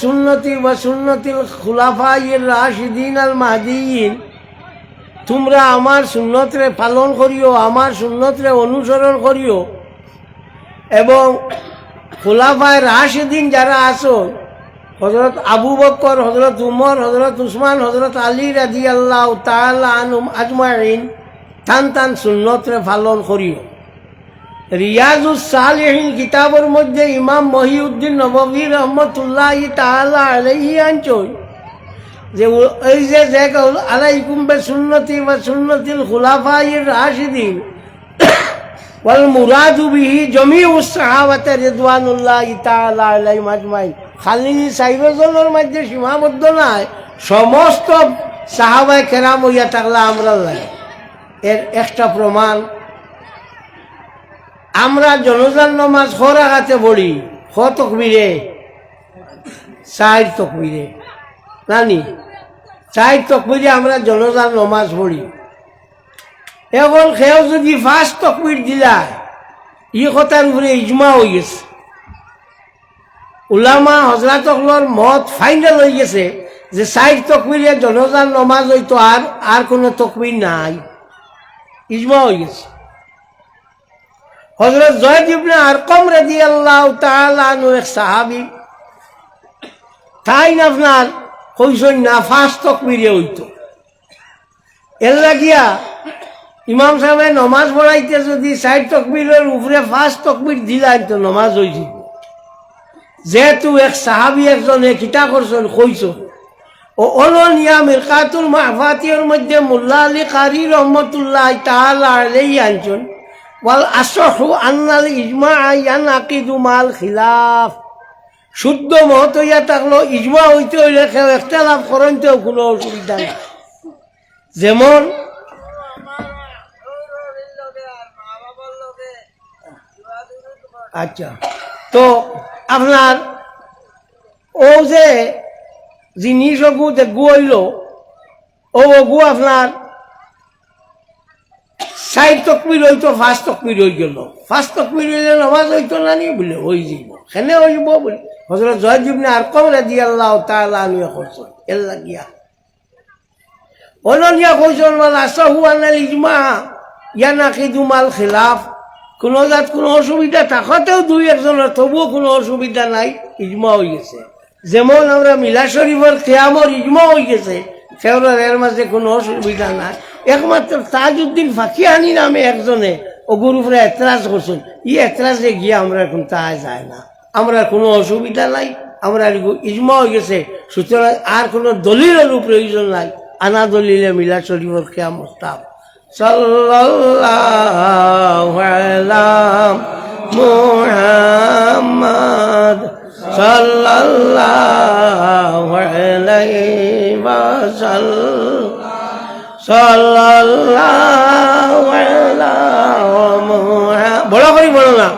সুন্নতি ওয়া সুন্নতিল খুলাফায়ে রাশিদিন আল মাহদিয়িন, তোমরা আমার সুন্নতরে পালন করিও, আমার সুন্নতরে অনুসরণ করিও এবং খুলাফায়ে রাশিদিন যারা আছো, হযরত আবু বকর, হযরত উমর, হযরত উসমান, হযরত আলী রাদিয়াল্লাহু তাআলা আনহুম আজমাইন, তান সুন্নতরে পালন করিও। রিয়াজুস সালিহিন কিতাবের মধ্যে ইমাম মহিউদ্দিন নববী রহমতুল্লাহি তাআলা আলাইহি আনছেন যে এই যে আলাইকুম বিসুন্নতি ওয়া সুন্নতিল খুলাফায়ে রাশিদিন ওয়াল মুরাদু বিহি জামিউস সাহাবাতে রিদওয়ানুল্লাহি তাআলা আলাইহিম আজমাইন। খালি সাইবেজনের মধ্যে সীমাবদ্ধ নয়, সমস্ত সাহাবায়ে কেরাম হইয়া থাকলে আমরা লাগে। এর একটা প্রমাণ, আমরা জনজান নামাজ খ রাকাতে পড়ি, খ তকবীরে, 4 তকবীরে, নানি 4 তকবীরে আমরা জনজান নামাজ পড়ি। এখন কেউ যদি 5 তকবীর দিলায়, ই কথার উপরে ইজমা হয়ে গেছে, উলামা হজরতগুলোর মত ফাইনাল হয়ে গেছে যে 4 তকবীরে জনজান নামাজ হইতো, আর কোনো তকবীর নাই, ইজমা হয়ে গেছে। হযরত যায়েদ ইবনে আরকাম রাদিয়াল্লাহু তাআলা আনহু এক সাহাবী, তাই আপনার কইছেন না 5 তকবীরে হইতো। এর লাগিয়া ইমাম সাহেব নমাজ পড়াইতে যদি 4 তকবীরের উপরে 5 তকবীর দিলাই তো নমাজ হয়ে যাব। যেহেতু এক সাহাবী একজনে কিতা করছেন কইছেন, ও অলনিয়া মিরকাতুল মাহফাতির মধ্যে মোল্লা আলী কারি রহমতুল্লাহ তাআলা আলাইহি আনছেন, ওয়াল আসহু আন্নাল ইজমা ইয়ানাকিদু মাল খিলাফ। শুদ্ধ মত হইয়া থাকলো ইজমা হইতে হইলে কেউ ইখতিলাফ করেনতেও কোনো অসুবিধা নেই। যেমন আচ্ছা, তো আপনার ও যে জিনিস গু হইল, ও গু আপনার 4 তকবীর হইতো, 5 তকবীর হয়ে গেল। 5 তকবীর হইলে নামাজ হইতো না নি বলে হয়ে যাব, সেনে হইব বলে হযরত যায়েদ ইবনে আরকাম রাদিয়াল্লাহু তাআলা আনহু কইছেন। এর লাগিয়া অলনিয়া কইছেন ওয়াল আসহু আনাল ইজমা ইয়ানাকিদু মাল খিলাফ। কোনো জাত কোনো অসুবিধা থাকতেও 2-1জনের তবুও কোনো অসুবিধা নাই, ইজমা হয়ে গেছে। যেমন আমরা মিলা শরীফের কিয়ামর ইজমা হয়ে গেছে, সেওরার এর মাঝে কোনো অসুবিধা নাই। একমাত্র তাজউদ্দিন ফাকিহানি নামে একজনে ও গুরুপুরে এতরাজ করছেন, ই এতরাজে গিয়ে আমরা এখন তা যায় না, আমরা কোনো অসুবিধা নাই, আমরা ইজমা হয়ে গেছে। সুতরাং আর কোনো দলিলের প্রয়োজন নাই, আনা দলিলে মিলা শরীফের কিয়ামত তাব। সাল্লাল্লাহু আলা মুহাম্মদ সাল্লাল্লাহু আলাইহি ওয়াসাল্লাম সাল্লাল্লাহু আলা মুহাম্মদ, বড় করে বলো না,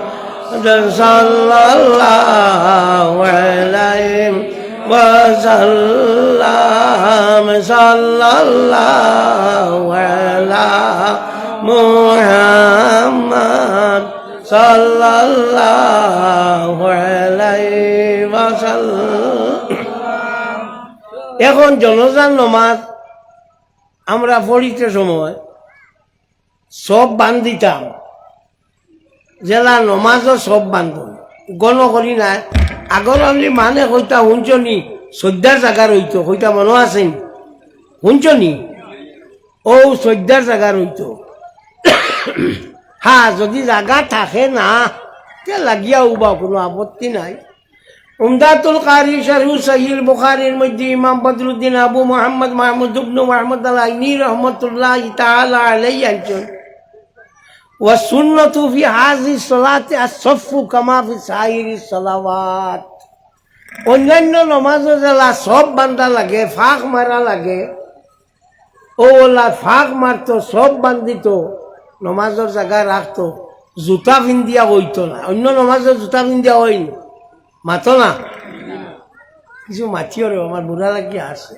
সাল্লাল্লাহু আলাইহি ওয়াসাল্লাম সাল্লাল্লাহু আলা মুহাম্মদ সাল্লাল্লাহু আলাইহি ওয়াসাল্লাম। এখন জনজান নামাজ আমরা পড়িতে সময় সব বান্ধিতাম, জেলা নমাজও সব বান্ধব গণ করি না। আগর আমি মানে কইতা শুনছনি 14 জায়গার হইতো, কইতা মনে আছেন শুনছনি? ও 14 জায়গার হইতো। হ্যাঁ, যদি জায়গা থাকে না তে লাগিয়া উবা, কোনো আপত্তি নাই। উমদাতুল কারি শরহু সহিহ বুখারীর মধ্যে ইমাম বদরুদ্দিন আবু মুহাম্মদ মাহমুদ ইবনে মুহাম্মদ আল আইনি রাহমাতুল্লাহি তাআলা আলাইহি আনছেন, ওয়া সুন্নাতু ফি হাযিহি সালাতি আস-সাফফু কামা ফি সাইরিস সালাওয়াত। অন্যান্য নামাজে যেলা সব বান্ধা লাগে, ফাঁক মারা লাগে, ওলা ফাঁক মারতো, সব বান্ধিত, নমাজের জায়গায় রাখতো, জুতা পিন্দিয়া হইতো না। অন্য নমাজের জুতা পিন্দিয়া হয়নি, মাতো না, কিছু মাতিও রে, আমার বুড়া লাগিয়ে আসে।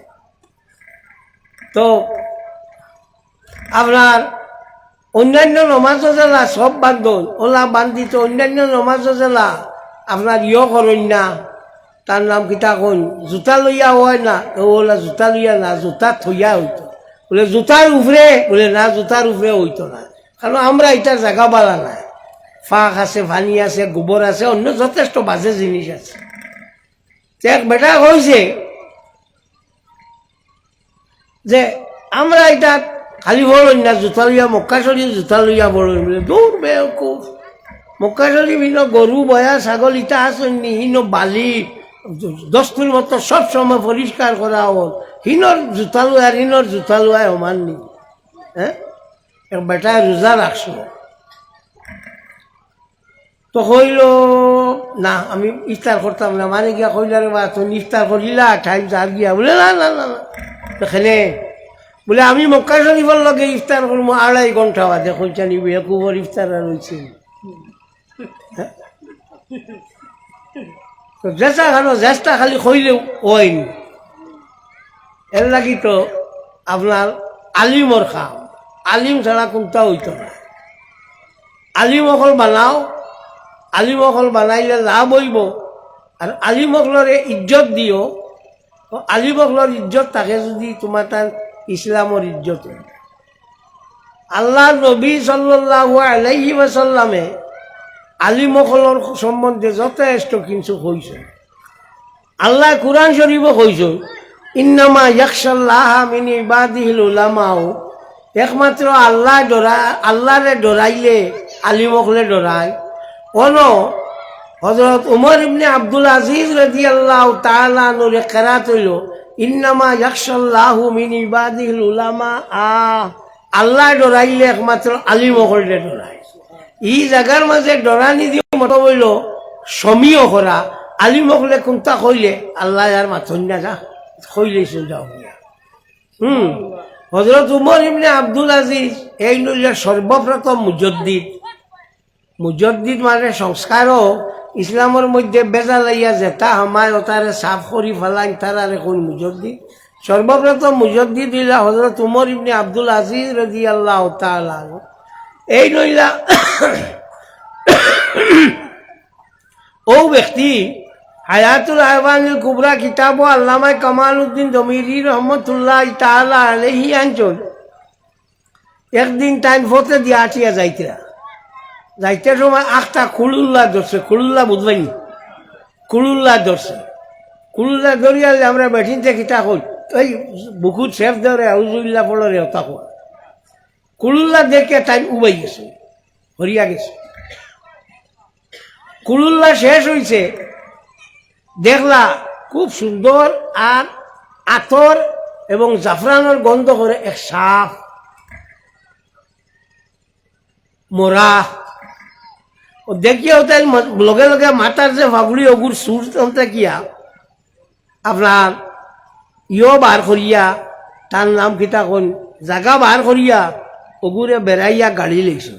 তো আপনার অন্যান্য নমাজও জেলা সব বান্ধন ওলা বান্ধিত, অন্যান্য নমাজও জেলা আপনার করেন না, তার নাম কিতা কইন জুতা লইয়া হয় না, ও বলে জুতা লইয়া না, জুতা থইয়া হইতো। বলে জুতার উপরে, বলে না জুতার উপরে হইতো না, কারণ আমরা এটার জায়গা বালা নাই, ফাঁক আছে, পানি আছে, গোবর আছে, অন্য যথেষ্ট বাজে জিনিস আছে। এক বেটা কইছে যে আমরা এটা খালি বড়ই না, জুতা লইয়া মক্কা শরীফ জুতা লইয়া বড়ই, বলে দূর বেকুফ, মক্কা শরীফ হিনো গরু বয়া ছাগল ইটা আসেননি, হিনো বালি দস্তুর মতো সব সময় পরিষ্কার করা হল, হিনোর জুতা লুয়ার হিনোর জুতা লুয়ায় সমান নি। হ্যাঁ, এক বেটায় রোজা রাখছিল, তো কইল না আমি ইফতার করতাম না, মানে গিয়া কইল রে বা তুমি ইফতার করিলা টাইম যার গিয়া, বলে না না না না এখানে, বলে আমি মক্কা শরীফের লগে ইফতার করবো 2.5 ঘন্টা বাদে, কইটা নিবি একুবর ইফতার রয়েছে। জেসা খানো জেসটা খালি খইলেও হয়নি, এর লাগি তো আপনার আলিমর খাম, আলিম ছাড়া কোনটা হইত না। আলিম অকল বানাও, আলিম অকল বানাইলে লাভ হইব, আর আলিম অকলরে ইজ্জত দিও, আলিম অকলর ইজ্জত থাকে যদি তোমার তার ইসলামর ইজ্জত। আল্লাহ নবী সাল্লাল্লাহু আলাইহি ওয়াসাল্লামে আলিম অকলর সম্বন্ধে যথেষ্ট কিছু কইছে। আল্লাহ কুরআন শরীফও কইছে ইন্নামা ইয়াখশাল্লাহা মিন ইবাদিহিল উলামাও, একমাত্র আল্লাহ ডরা, আল্লাহরে ডরাইলে আলিম অকলে ডরায়। কোন হযরত উমর ইবনে আব্দুল আজিজ রাদিয়াল্লাহু তাআলা আনহুর কেরাত হইল ইন্নামা ইয়াখশাল্লাহু মিন ইবাদিহিল উলামা, আল্লাহ ডরাইলে একমাত্র আলিম অকলে ডরায়। এই জায়গার মাঝে ডরানি দিয়ে মত বইল সমীয় করা, আলিম অকলে কোনটা কইলে আল্লাহ আর মাথন না যা কইলে যাও। হযরত উমর ইবনে আব্দুল আজিজ এই নইলে সর্বপ্রথম মুজদ্দিদ। মুজদ্দিদ মানে সংস্কারও ইসলামের মধ্যে বেজা লাইয়া যেটা আমায় তারে সাফ করি ফেলাইন, তারা কোন মুজদ্দিদ? সর্বপ্রথম মুজদ্দিদ হইলা হযরত উমর ইবনে আব্দুল আজিজ রাদিয়াল্লাহু তাআলা। এই নইলা ও ব্যক্তি হায়াতুল আহওয়ানুল কুবরা কিতাব আল্লামা কামাল উদ্দিন জমিরি রহমতুল্লাহ তাআলা আলাইহি আনচল একদিন টাইম ফতে দিয়া আটিয়া যাইতে সময় আখটা কুলুল্লাহ ধরছে, কুলুল্লাহ বুঝবাইনি, কুলুল্লাহ ধরছে, কুলুল্লাহ ধরিয়ালে আমরা বেঠিনতে কিতা কই ওই বুকুত শেফ ধরে আউজুল্লাহ পড়ে ওটা কয়, কুলুল্লাহ দেখে টাইম উবাই গেছে, হরিয়া গেছে। কুলুল্লাহ শেষ হয়েছে, দেখলা খুব সুন্দর আর আতর এবং জাফরানোর গন্ধ করে এক সাপ মরা, ও দেখিয়া তাই লগে লগে মাথার যে ফাগুড়ি অগুর সুর তন্তে কিয়া আপনার বার করিয়া, তার নাম কিতা কোন জাগা বার করিয়া অগুরে বেড়াইয়া গাড়ি লেগছে।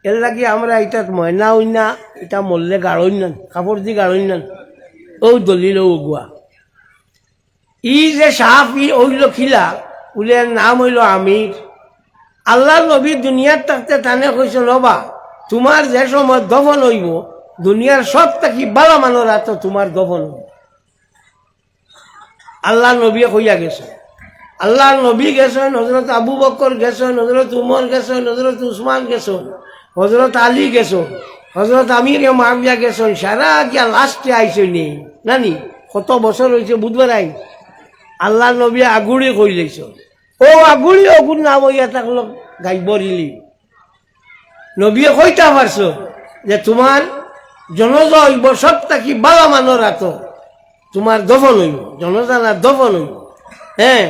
এর লাগি আমরা এটা ময়না হইনা, এটা মরলে গাড়ই না, কাপড় দি গাড়ই না, ও দলিল ওগুয়া। ই যে সাপ ই ওইল খিলা উলে নাম হইল আমির। আল্লাহ নবী দুনিয়ার থাকতে টানে কইছে নবা তোমার যে সময় দফন হইব দুনিয়ার সব থাকি বালা মানোরা তো তোমার দফন হইব। আল্লাহ নবী কইয়া গেছে, আল্লাহ নবী গেছেন, হজরত আবু বকর গেছেন, হজরত উমর গেছেন, হজরত উসমান গেছেন, হজরত আলী গেছেন, হজরত আমির মাবিয়া গেছেন, সারা গিয়া লাস্টে আইসে নেই নানি কত বছর হয়েছে বুধবার আই। আল্লাহ নবী আগুড়ি কই লাইছ, ও আগুড়ি অগুর নাম হইয়া থাকলো গাইবরিলি। নবীয়ে কইতা পারছ যে তোমার জনজা হইব সব থাকি বালা মানোর আত তোমার দফন হইব, জনজানার দফন হইব। হ্যাঁ,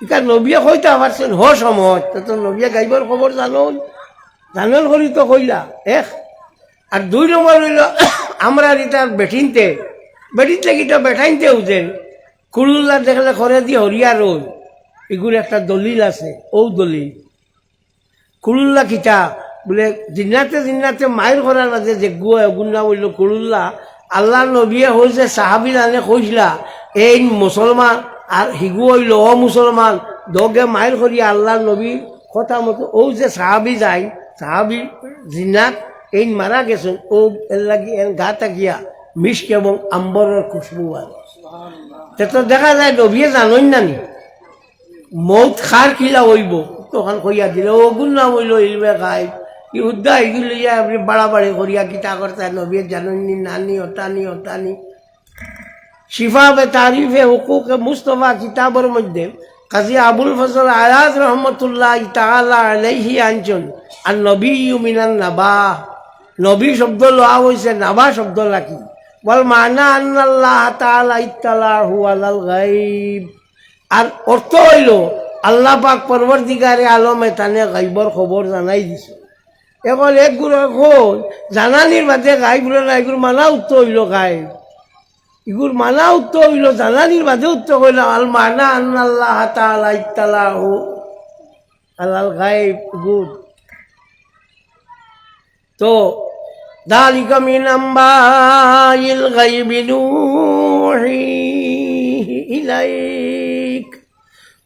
ইকার নবীয়ে কইতা পারছেন হ সময় তো নবীয়ে গাইবর খবর জানল করি তো কইলা এক। আর 2 নম্বর হইল আমরা এটা বেঠিনতে কিটা বেঠাইনতে উঠেন কুলুল্লাহ দেখলে ঘরে দিয়ে হরিয়া রই, এগুলো একটা দলিল আছে। ও দলিল কুলুল্লাহ কিটা বলে জিন্নাতে মায়ের করার মাঝে যে গুন্না বলল কুলুল্লাহ। আল্লাহ নবীয়ে হয়েছে সাহাবি নানে কইসলা এই মুসলমান আর হিগু হইল ও মুসলমান দগে মায়ের করিয়া আল্লাহ নবী কথা মতো ও যে সাহাবি যায়, সাহাবি জিন্নাত এই মারা গেছেন, ও এর লাগি এর গা তাকিয়া মিস্ক এবং আম্বরের খুশবু আছে। তো দেখা যায় নবীয়ে জানই না নি মৌত খার কিলা হইব, তখন কইয়া দিলে ওগুন নাম হইল ইলমে গায়েব। ইহুদ্দা এগুলো ইয়া আপনি বাড়াবাড়ি করিয়া কিতা করতে নবীয়ে জাননি নানি অটানি। শিফা বে তারিফে হুকুকে মুস্তফা কিতাবের মধ্যে কাজী আবুল ফজল আয়াজ রহমতুল্লাহ তাআলা আলাইহি আনছেন আর নবী মিনান নাবা, নবী শব্দ লওয়া হয়েছে নাবা শব্দ লাকি বল মানা আন্নাল্লাহ তাআলা ইত্তালাহু আলাল গায়ব, আর অর্থ হইল আল্লাহ পাক পরবর্তীকারে আলমে তানে গাইবর খবর জানাই দিছে। এখন একগুলো এখন জানানির বাদে গাইব না, এগুলো মানা উত্তর হইল গাইব, এগুলো মানা উত্তর হইল জানানির বাদে উত্তর হইল আল মানা আন্নাল্লাহ তাআলা ইত্তালাহু আলাল গায়ব। গুড। তো যালিকা মিন আম্বাইল গায়বি নূহিহি ইলাইক,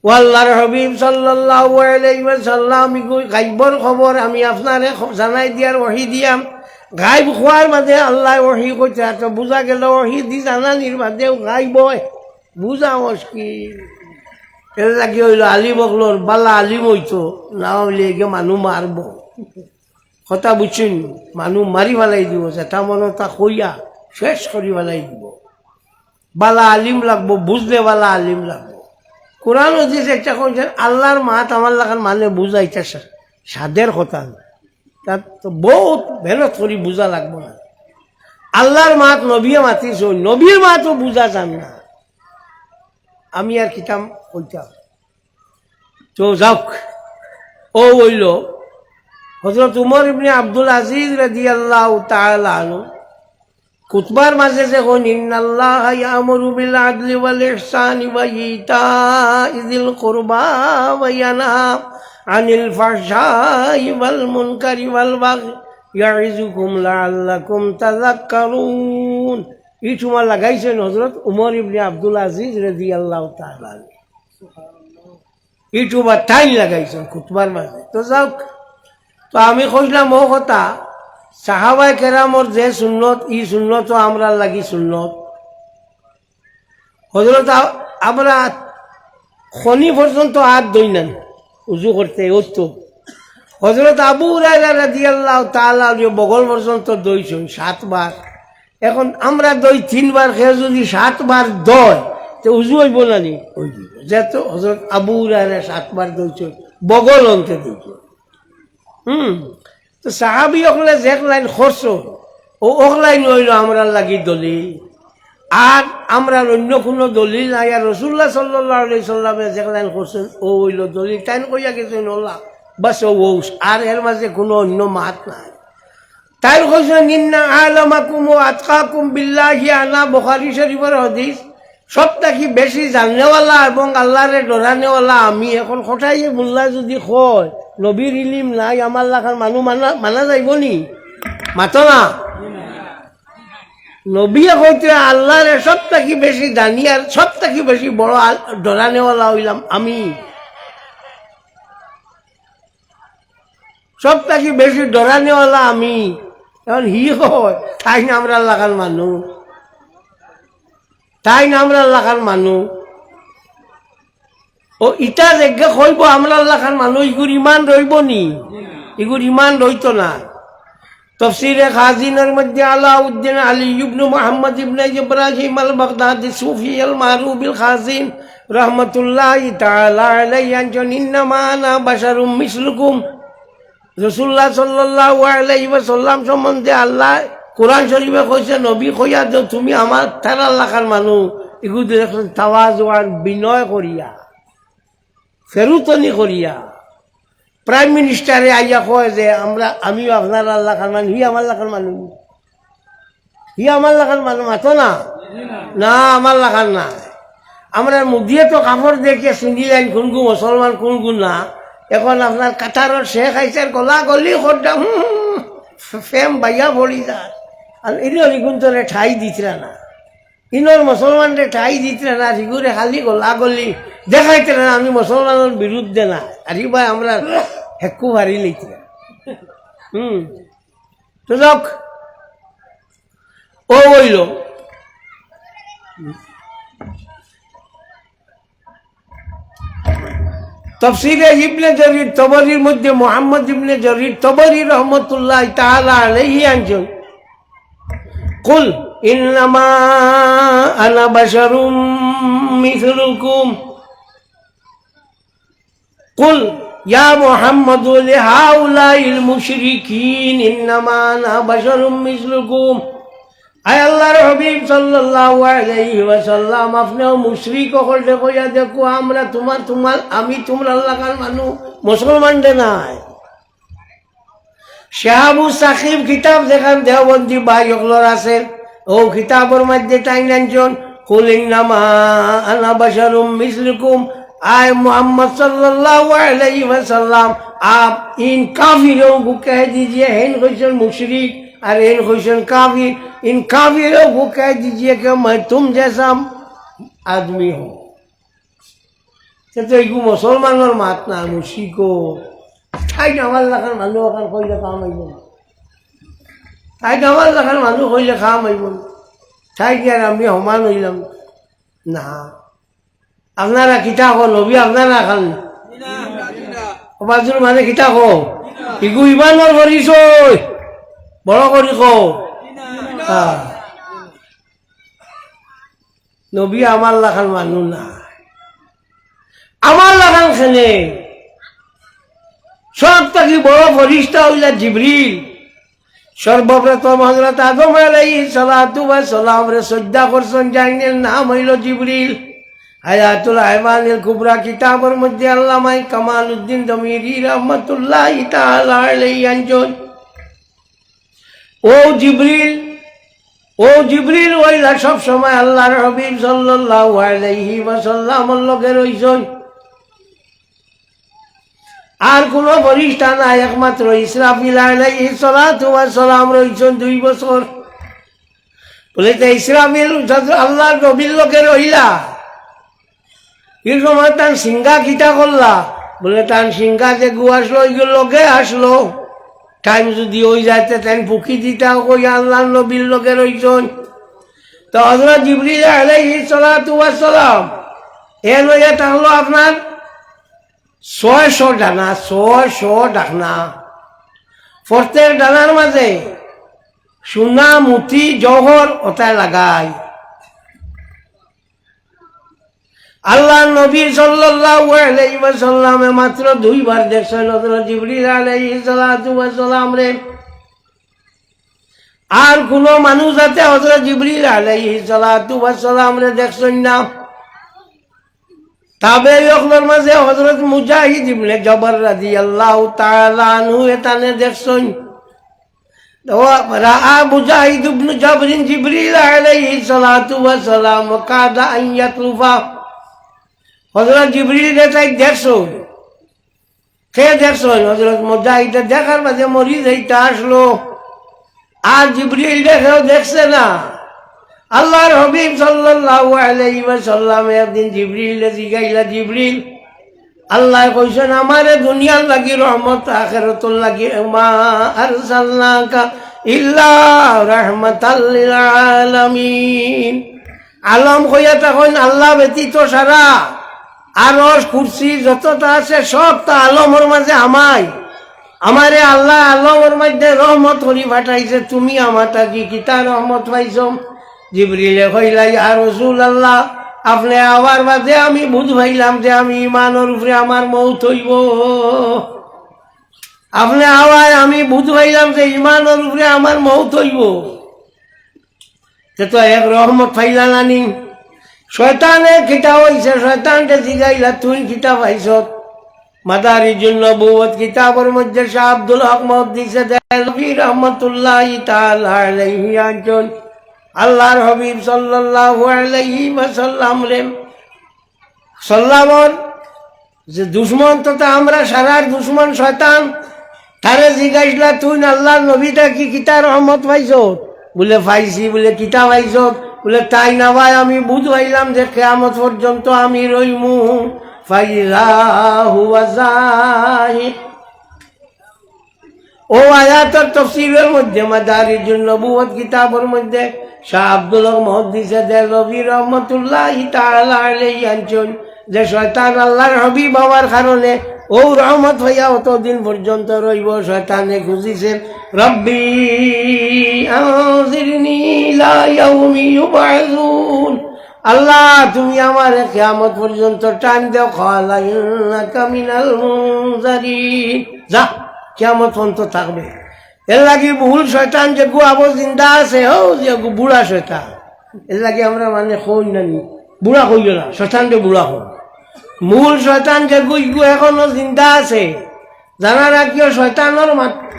আল্লাহর হাবিব সাল্লাল্লাহু আলাইহি ওয়াসাল্লাম গায়বর খবর আমি আপনারে জানাই দিয়ার ওহী দিয়াম। গায়ব খোয়ার বাদে আল্লাহ ওহী কইতে তো বুঝা গেল ওহী দি জানানির বাদেও গায়ব হয়, বুঝা মুশকিল। এর লাগি হইল আলিম বকলোর বালা আলিম হইতো না হইলে এগে মানুষ মারব, কথা বুঝছেন, মানুষ মারি ফেলাই দিব, যেটা মনে তা কইয়া শেষ করি ফেলাই দিব। বালা আলিম লাগবো, বুঝলে বালা আলিম লাগবো। কোরআন হদিস একটা কইছেন আল্লাহর মাত আমার লাগান মানে বুঝাইতে সাদের কথা না, তার তো বহুত মেহনত করি বুঝা লাগবো না। আল্লাহর মাত নবীয়ে মাতিছ, নবীর মাতও বুঝা যান না, আমি আর কিতাম কইতাম। তো যাওক, ও হইল হযরত উমর ইবনে আব্দুল আজিজ রাদিয়াল্লাহু তাআলা আনহু খুতবার মাঝে যে কোন ইন্নাল্লাহা ইয়ামুরু বিল আদলি ওয়াল ইহসানি ওয়া ইতা'i যিল কুরবা ওয়া ইয়ানহা আনিল ফাহশাই ওয়াল মুনকারি ওয়াল বাগই ইয়াইযুকুম লাআল্লাকুম তাযাক্কারুন। এই সময় লাগাইছেন হযরত উমর ইবনে আব্দুল আজিজ রাদিয়াল্লাহু তাআলা। এই সময় টাইম লাগাইছেন খুতবার মাঝে। তো যাও, তো আমি কইলাম ও কথা সাহাবাই কেরামর যে সুন্নত, ই সুন্নত আমরা লাগি সুন্নত। হযরত আমরা খনি পর্যন্ত হাত ধুই না উজু করতে, তো হযরত আবু হুরায়রা রাদিয়াল্লাহু তাআলা বগল পর্যন্ত দইছেন 7 বার। এখন আমরা দই 3 বার খেয়ে যদি 7 বার দয় তো উজু হইব না নি? যেহেতু হযরত আবু হুরায়রা 7 বার দইছেন বগল অন্তে দইছেন। তো সাহাবি ওখানে যে লাইন খরচ ও লাইন হইল আমরা লাগি দলিল, আর আমরা অন্য কোনো দলিল নাই। আর রাসূলুল্লাহ সাল্লাল্লাহু আলাইহি সাল্লামে যে লাইন করছেন ও হইল দলিল, তাই কইয়া গেছেন ওলা বাস ও, আর এর মাঝে কোনো অন্য মাত নাই। তাই কইছেন ইন্না আলামাকুম ওয়া আতকাকুম বিল্লাহি আনা, বুখারী শরীফের হাদিস। সব থেকে বেশি জাননেওয়ালা এবং আল্লাহরে ডরানেওয়ালা আমি। এখন কথাই মোল্লা যদি কয় নবীর ইলিম নাই, আমার লাখার মানুষ মানা যাইব নি? মাতো না। নবীয়ে কইতে আল্লাহরে সব থেকে বেশি জানি আর সব থেকে বেশি বড় ডরানেওয়ালা হইলাম আমি, সব থেকে বেশি ডরানেওয়ালা আমি। এখন হি হয় তাই না আমরা লাখার মানুষ, তাই না আমরা লাখার মানুষ। ও ইটা দেখে কইব আমরা লাখার মানুষ, ইগুর ইমান রইব নি? ইগুর ইমান রইতো না। তফসিরে খাজিনের মধ্যে আলাউদ্দিন আলী ইবনে মুহাম্মদ ইবনে ইব্রাহিম আল বাগদাদি সুফি আল মারুফ বিল খাজিন রাহমাতুল্লাহি তাআলা আলাইহি আনছেন ইন্নামা আনা বাশারুম মিসলুকুম। রাসূলুল্লাহ সাল্লাল্লাহু আলাইহি ওয়াসাল্লাম সম্বন্ধে আল্লাহ কোরআন শরীফে কইছে নবী কইয়া যে তুমি আমার তারা লাখার মানুষ। এগুলো দেখুন তাওয়াজু আর বিনয় করিয়া, ফেরুতনি করিয়া। প্রাইম মিনিস্টারে আইয়া কয় যে আমি আপনার আল্লাহ খান মানুষ, হি আমার লাখার মানুষ, হি আমার লাখার মানুষ। মাতো না, না আমার লাখার না। আমরা মুদিয়ে তো কাপড় দেখে চিনি লাইন কোনগু মুসলমান কোনগু না। এখন আপনার কাতারের শেখ আইসার গলা গলি খরদাম ফেম বাইয়া পড়ি যায়। আর ইনোর ইগুন্তরে ঠাই দিতরা না, ইনোর মুসলমানরে ঠাই দিতরা না, রিগুরে খালি গলা গলি দেখাইতে না আমি মুসলমানের বিরুদ্ধে না। আর ভাই আমরা হেকু ভারি লইতরা। তো যাক, ও হইল তাফসীরে ইবনে জারীর তাবরীর মধ্যে মুহাম্মদ ইবনে জারীর তাবরী রাহমাতুল্লাহ তাআলা আলাইহি আনছেন কুল ইন্নামা আনা বাশারুম মিসলুকুম কুল ইয়া মুহাম্মাদু লিহাউলাইল মুশরিকিন ইন্নামা আনা বাশারুম মিসলুকুম আয় আল্লাহর হাবিব সাল্লাল্লাহু আলাইহি ওয়াসাল্লাম আপনিও মুশরিক হলে কইয়া দেখো আমরা আমি তোমরা আল্লাহর মানুষ মুসলমান দে নাই শাহাবু সাকিব কিতাব যেখান দেওবন্দি ভাই ওগুলোর আছে ও কিতাবের মধ্যে তাই নানজন কুল ইন্নামা আনা বাশারুম মিসলুকুম আয় মুহাম্মদ সাল্লাল্লাহু আলাইহি ওয়াসাল্লাম आप इन काफिरों को कह दीजिए हैं क्वेश्चन मुशरिक और इन क्वेश्चन काफिर इन काफिरों को कह दीजिए कि मैं तुम जैसा आदमी हूँ तो एक मुसलमान और मातना मुशिको ঠাই আমার লাখার মানুষ ওখান কইলে কাম আইব ঠাই আমার লাখার মানুষ কইলে কাম আইব ঠাই কি আর আমি সমান হইলাম না আপনারা কিতা কো নবী আপনারা খান বাজুর মানে কিতা কো ইগু ইমানৰ কৰিছ বড় কৰি কো নবী আমার লাখার মানুষ না আমার লাখান খেলে সব থেকে বড় ফরিস্তা হইলা জিবরিল সর্বপ্রথম হযরত আদম আলাইহিস সালাতু ওয়াস সালাম রে সজদা করছেন জানেন নাম হইল জিবরিল হায়াতুল হাইওয়ানিল কুবরা কিতাবের মধ্যে আল্লামা কামালউদ্দিন দমিরি রাহমাতুল্লাহি তাআলা আলাইহি আনজন ও জিবরিল ওইলা সব সময় আল্লাহর হাবিব সাল্লাল্লাহু আলাইহি ওয়াসাল্লামের লগে রইছেন আর কোন ফরিস্তা নাই একমাত্র ইসরাফিল আলাইহিস সালাতু ওয়াস সালাম রইছেন 2 বছর বলে তো ইসরাফিল আল্লাহর নবীর লগে রইলা এই সময় তার সিংহা কিতা করলা বলে তার সিংহা যে গুয়াসলো ওইগুলো লগে আসলো টাইম যদি ওই যাইতে তাই ফুকি দিতা কই আল্লাহর নবীর লগে রইছেন তো হযরত জিবরিল আলাইহিস সালাতু ওয়াস সালাম এ লইয়া তাহলো আপনার 600 ডানা 600 ডাকনা প্রত্যেক ডানার মাঝে সোনা মুতি জহর ওটায় লাগায় আল্লাহ নবী সাল্লাল্লাহু আলাইহি ওয়াসাল্লাম মাত্র 2 বার দেখছেন হযরত জিবরিল আলাইহিস সালাতু ওয়াস সালাম রে আর কোন মানুষ আছে হযরত জিবরিল আলাইহিস সালাতু ওয়াস সালাম রে দেখছেন না তাবেঈদের মাঝে হযরত মুজাহিদ ইবনে জবর রাদিয়াল্লাহু তাআলা আনহু এটানে দেখছেন রাআ মুজাহিদ ইবনে জবর জিবরিল আলাইহিস সালাতু ওয়াস সালাম কাদা আন ইয়াতলুফা হযরত জিবরিল এটাই দেখছেন কে দেখছেন হযরত মুজাহিদ দেখার মাঝে মরি যাইতা আসলো আর জিবরিল দেখছে না আল্লাহর হাবিব সাল্লাল্লাহু আলাইহি ওয়াসাল্লাম একদিন জিবরিলকে জিগাইলা জিবরিল আল্লাহ কইছেন আমারে দুনিয়ার লাগি রহমত আখিরাতুল লাগি মা আরসালনাকা ইল্লা রাহমাতাল লিল আলামিন আলম কইয়া তখন আল্লাহ ব্যতীত সারা আরশ কুরসি যতটা আছে সব তা আলমের মাঝে আমারে আল্লাহ আলমের মধ্যে রহমত করি পাঠাইছে তুমি আমারটা কি কিতা রহমত পাইছো জিবরিলে কইলা ইয়া রাসূলুল্লাহ আপনি আবার বাদে আমি বুঝ পাইলাম যে আমি ইমানের উপরে আমার মৌত হইব আপনি আবার আমি বুঝ পাইলাম যে ইমানের উপরে আমার মৌত হইব তো এক রহমত পাইলা নানি শয়তানে কিতা হইছে শয়তানকে জিগাইলা তুই কিতা পাইছ মাদারিজুন নবুওয়াত কিতাবের মধ্যে শাহ আব্দুল হক মুহাদ্দিস দেলভি রাহমাতুল্লাহি তাআলা আলাইহি আনজন আল্লাহর হাবিব সাল্লাল্লাহু আলাইহি ওয়াসাল্লাম রে সাল্লামর যে দুশমন তো আমরা সারার দুশমন শয়তান তারে জিগাইলা তুই আল্লাহর নবীটা কি কিতা রহমত পাইছ বলে পাইছি বলে কিতা পাইছ বলে তাই না ভাই আমি বুঝ পাইলাম যে কিয়ামত পর্যন্ত আমি রইমু ফাইযা হুয়া যাহিদ ও আয়াতের তাফসীরের মধ্যে মাদারিজুন নবুওয়াত কিতাবের মধ্যে শাহ আব্দুল হক মুহাদ্দিসে দেহলভী রহমাতুল্লাহি তাআলা আলাইহি আনছেন যে শয়তান আল্লাহর হাবিব হওয়ার কারণে ও রহমত হইয়া অতদিন পর্যন্ত রইব। শয়তানে খুঁজিছে রব্বি আনজিরনি ইলা ইয়াউমি ইউবআসুন, আল্লাহ তুমি আমার কিয়ামত পর্যন্ত টাইম দাও। ক্বালা ইন্নাকা মিনাল মুনজারিন, যা কিয়ামত পর্যন্ত থাকবে। এর লাগি ভুল শয়তান যে গুয়াবো জিন্দা আছে, ও যে বুড়া শয়তান, এর লাগি আমরা মানে কই নানি বুড়া কইও না, শয়তান যে বুড়া কই। মূল শয়তান যে গুইগু এখনো জিন্দা আছে। জানা রাখিও শয়তানোর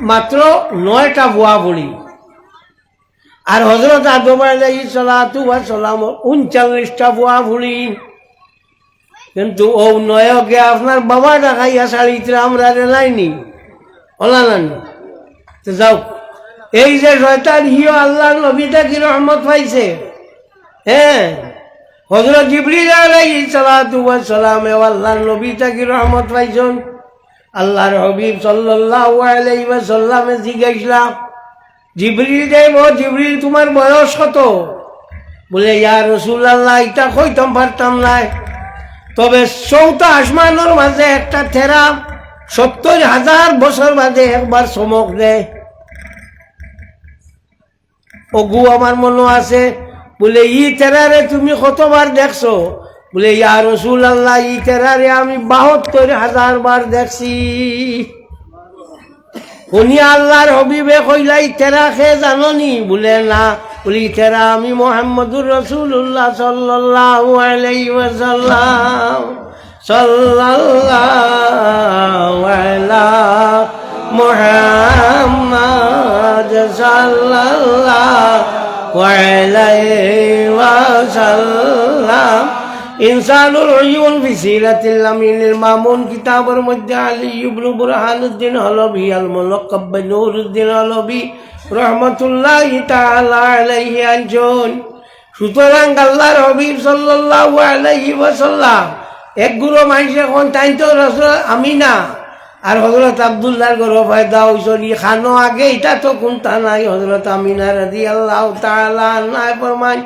মাত্র 9টা বুয়া বলি, আর হযরত আদম আলাইহিস সালাতু ওয়াস সালাম 39টা বুয়া বলি। কিন্তু ও নয়কে আপনার বাবা দেখাইয়া শাড়িতে আমরা রেলাইনি ওলানানি। তো যাও, এই যে শয়তান হিও আল্লাহর নবীটা কি রহমত পাইছে। হ্যাঁ, হযরত জিবরিল আলাইহিস সালাতু ওয়াস সালাম আল্লাহর নবীটা কি রহমত পাইছেন। আল্লাহর হাবিব সাল্লাল্লাহু আলাইহি ওয়াসাল্লামে জিজ্ঞাসা, জিবরিল দেব, জিবরিল তোমার বয়স কত? বলে ইয়া রাসূলুল্লাহ এটা কইতাম পারতাম না, তবে 4টা আসমানের মাঝে একটা থেরা 70,000 বছর বাদে একবার চমক দেয়, ওগু আমার মনে আছে। বলে ই তেরারে তুমি কতবার দেখছো? বলে ইয়া রাসূলুল্লাহ ই তেরারে আমি 72,000 বার দেখছি। উনি আল্লাহর হাবিবে কইলা ই তেরা খে জাননি? বলে না। বলি তেরা আমি মুহাম্মদুর রাসূলুল্লাহ সাল্লাল্লাহু আলাইহি ওয়াসাল্লাম। সাল্লাল্লাহু আলা মুহাম্মাদ সাল্লাল্লাহু আলাইহি ওয়াসাল্লাম। ইনসানুল উয়ুন ফি সিরাতিল আমিনুল মামুন কিতাবের মধ্যে আলী ইবনে বুরহানুদ্দিন হলবি আল মুলাক্কাব বিনুরুদ্দিন হলবি রহমাতুল্লাহি তাআলা আলাইহি আনছেন। সুতরাং আল্লাহর হাবিব সাল্লাল্লাহু আলাইহি ওয়াসাল্লাম এক গুরু মানুষ এখন তাই তো রাসূল আমিনা আর হযরত আব্দুল্লাহর গর্ভ পয়দা হইছেন খানো আগে, এটা তো কোনটা নাই। হযরত আমিনা রাদিয়াল্লাহু তাআলা আনহা ফরমান,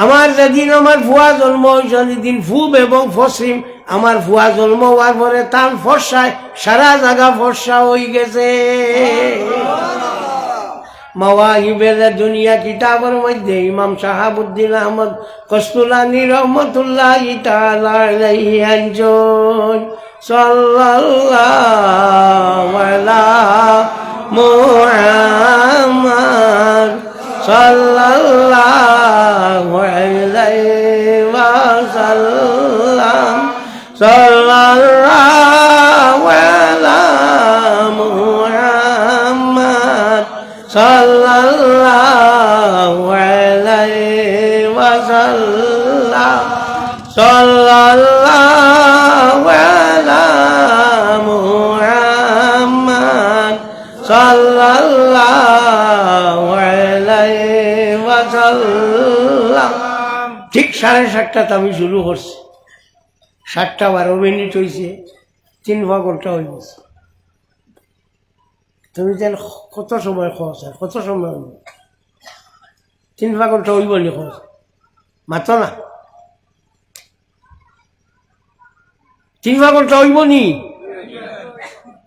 আমার যেদিন আমার ফুয়া জন্ম হয়েছে, যেদিন ফুব এবং পশ্চিম আমার ফুয়া জন্ম হওয়ার পরে তার ফর্সায় সারা জায়গা ফর্সা হয়ে গেছে। মাওয়াহিবের দুনিয়া কিতাবের মধ্যে ইমাম শাহাবুদ্দিন আহমদ কস্তুলানী রহমতুল্লাহি তাআলা আলাইহি আনছেন, সাল্লাল্লাহু আলা মুহাম্মাদ সাল্লাল্লাহু আলাইহি ওয়াসাল্লাম। সাল্লাল্লাহু আলা মুহাম্মাদ সাল্লাল্লাহু আলাইহি ওয়াসাল্লাম। সাল্লাল্লাহু আলা মুহাম্মাদ সাল্লাল্লাহু আলাইহি ওয়াসাল্লাম। ঠিক 7:30 আমি শুরু করছি, 7:12 হয়েছে, 3 ঘন্টা হয়ে গেছে। তুমি যেন কত সময় খোঁজ, কত সময় 3 ঘন্টা হইব নি খোঁজ মাত্র না, 3 ঘন্টা হইব নি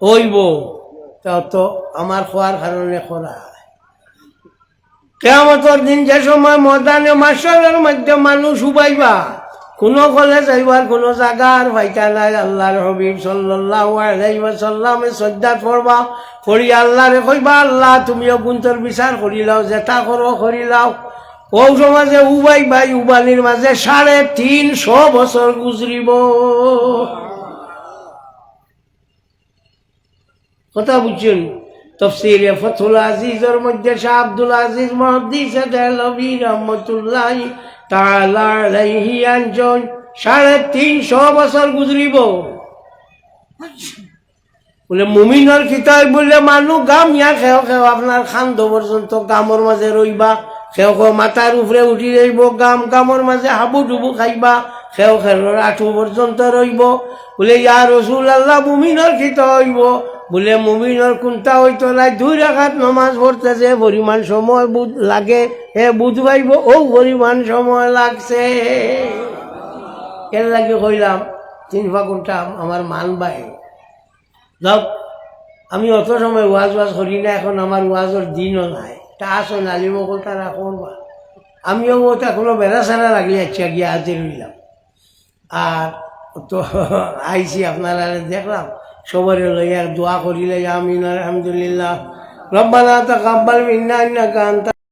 হইব। তাও তো আমার খোয়ার কারণে খরা কিয়ামতের দিন যে সময় ময়দানে মাশারের মধ্যে মানুষ উবাইবা, কোনো কলেজ যাইবার কোনো জায়গার ভাইটা নাই। আল্লাহর হাবিব সাল্লাল্লাহু আলাইহি ওয়াসাল্লামে শ্রদ্ধা করবা, করি আল্লাহরে কইবা আল্লাহ তুমিও গুন্তর বিচার করি লাও, যেটা করো করি লাও। ও সমাজে উবাইবা, উবানির মাঝে 350 বছর গুজরিব। কথা বুঝছেন? তাফসীরে ফাথুল আজিজের মধ্যে শাহ আব্দুল আজিজ মুহাদ্দিস দেহলভী রহমাতুল্লাহি তাআলা আলাইহি আনছেন 350 বছর গুজরিব। বলে মুমিনের কিতাব বলে মানুষ গাম ইয়া খেও খেও আপনার খান্দ পর্যন্ত গামর মাঝে রইবা, খেও খেও মাথার উপরে উঠি যাইব গাম, গামর মাঝে হাবু ডুবু খাইবা, খেও খেও আঁঠু পর্যন্ত রইব। বলে ইয়া রাসূলুল্লাহ মুমিনের কিতাব হইব বলে মুমিনের কোনটা হইতো নাই 2 রাকাত নমাজ পড়তেছে পরিমাণ সময় লাগে হে বুঝ পাইব ও পরিমাণ সময় লাগছে এর লাগে কইলাম 3 ঘন্টা আমার মান বাই যাও আমি অত সময় ওয়াজ করি না এখন আমার ওয়াজের দিনও নাই তা আসো নালিমকল তারা করবা আমিও ওটা কোনো বেড়া সারা লাগলে আচ্ছা গিয়ে হাজির হইলাম আর তো আইসি আপনারা দেখলাম সবার লইয়া দোয়া করিলে আমিন আলহামদুলিল্লাহ রব্বানা তাকাব্বাল মিন্না ইন্নাকা আনতা